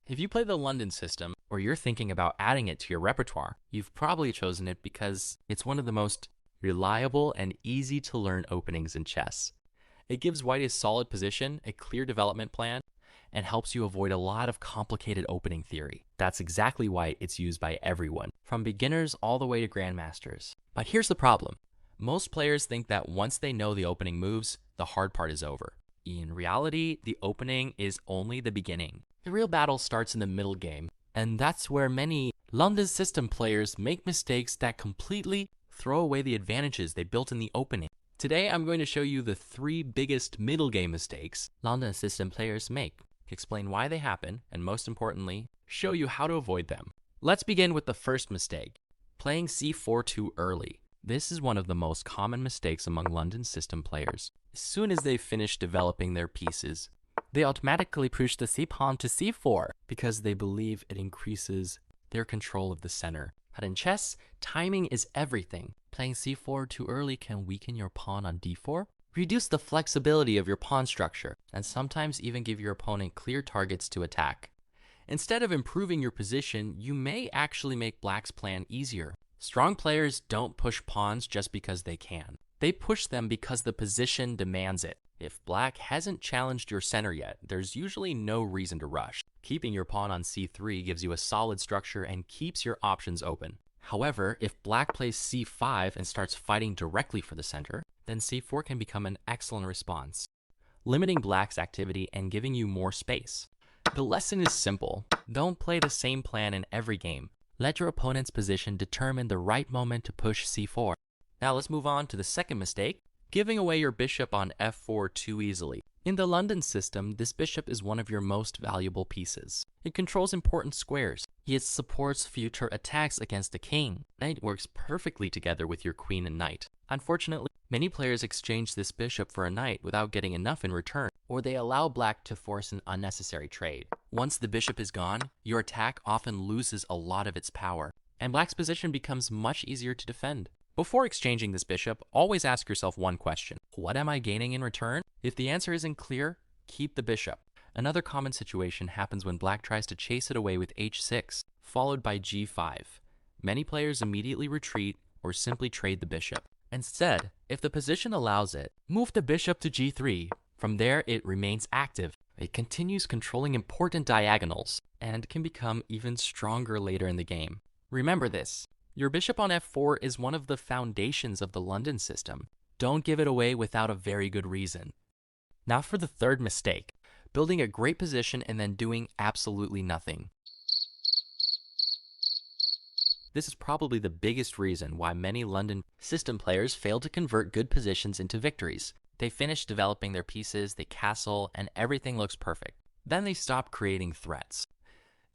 If you play the London system, or you're thinking about adding it to your repertoire, you've probably chosen it because it's one of the most reliable and easy to learn openings in chess. It gives white a solid position, a clear development plan, and helps you avoid a lot of complicated opening theory. That's exactly why it's used by everyone, from beginners all the way to grandmasters. But here's the problem. Most players think that once they know the opening moves, the hard part is over. In reality, the opening is only the beginning. The real battle starts in the middle game, and that's where many London system players make mistakes that completely throw away the advantages they built in the opening. Today, I'm going to show you the 3 biggest middle game mistakes London system players make, explain why they happen, and most importantly, show you how to avoid them. Let's begin with the first mistake, playing c4 too early. This is one of the most common mistakes among London system players. As soon as they finish developing their pieces, they automatically push the c-pawn to c4 because they believe it increases their control of the center. But in chess, timing is everything. Playing c4 too early can weaken your pawn on d4, reduce the flexibility of your pawn structure, and sometimes even give your opponent clear targets to attack. Instead of improving your position, you may actually make black's plan easier. Strong players don't push pawns just because they can. They push them because the position demands it. If black hasn't challenged your center yet, there's usually no reason to rush. Keeping your pawn on c3 gives you a solid structure and keeps your options open. However, if black plays c5 and starts fighting directly for the center, then c4 can become an excellent response, limiting black's activity and giving you more space. The lesson is simple. Don't play the same plan in every game. Let your opponent's position determine the right moment to push c4. Now let's move on to the second mistake, giving away your bishop on f4 too easily. In the London system, this bishop is one of your most valuable pieces. It controls important squares. It supports future attacks against the king. Knight works perfectly together with your queen and knight. Unfortunately, many players exchange this bishop for a knight without getting enough in return, or they allow black to force an unnecessary trade. Once the bishop is gone, your attack often loses a lot of its power, and black's position becomes much easier to defend. Before exchanging this bishop, always ask yourself one question. What am I gaining in return? If the answer isn't clear, keep the bishop. Another common situation happens when black tries to chase it away with h6, followed by g5. Many players immediately retreat or simply trade the bishop. Instead, if the position allows it, move the bishop to g3. From there, it remains active. It continues controlling important diagonals and can become even stronger later in the game. Remember this. Your bishop on f4 is one of the foundations of the London system. Don't give it away without a very good reason. Now for the third mistake, building a great position and then doing absolutely nothing. This is probably the biggest reason why many London system players fail to convert good positions into victories. They finish developing their pieces, they castle, and everything looks perfect. Then they stop creating threats.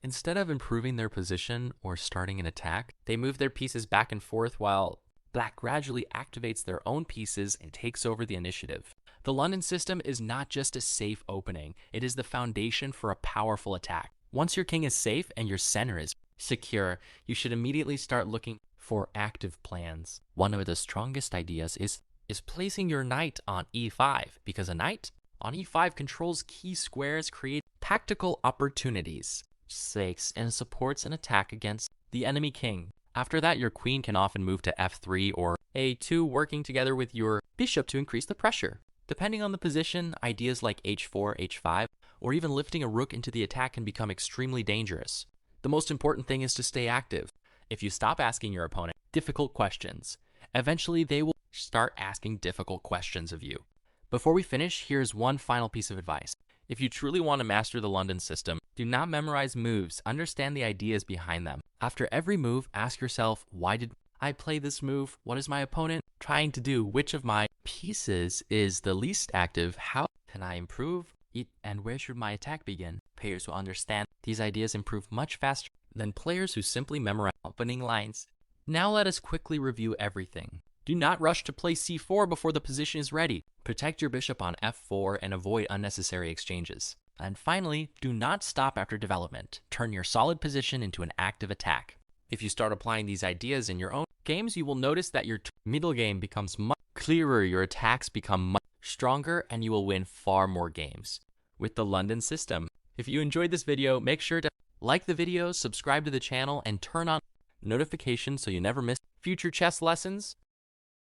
Instead of improving their position or starting an attack, they move their pieces back and forth while black gradually activates their own pieces and takes over the initiative. The London system is not just a safe opening, it is the foundation for a powerful attack. Once your king is safe and your center is secure, you should immediately start looking for active plans. One of the strongest ideas is placing your knight on e5, because a knight on e5 controls key squares, create tactical opportunities, stakes, and supports an attack against the enemy king. After that, your queen can often move to f3 or a2, working together with your bishop to increase the pressure. Depending on the position, ideas like h4, h5, or even lifting a rook into the attack can become extremely dangerous. The most important thing is to stay active. If you stop asking your opponent difficult questions, eventually they will start asking difficult questions of you. Before we finish, here's one final piece of advice. If you truly want to master the London system, do not memorize moves, understand the ideas behind them. After every move, ask yourself, why did I play this move? What is my opponent trying to do? Which of my pieces is the least active? How can I improve it? And where should my attack begin? Players who understand these ideas improve much faster than players who simply memorize opening lines. Now let us quickly review everything. Do not rush to play c4 before the position is ready. Protect your bishop on f4 and avoid unnecessary exchanges. And finally, do not stop after development. Turn your solid position into an active attack. If you start applying these ideas in your own games, you will notice that your middle game becomes much clearer, your attacks become much stronger, and you will win far more games. With the London system, If you enjoyed this video, make sure to like the video, subscribe to the channel, and turn on notifications so you never miss future chess lessons.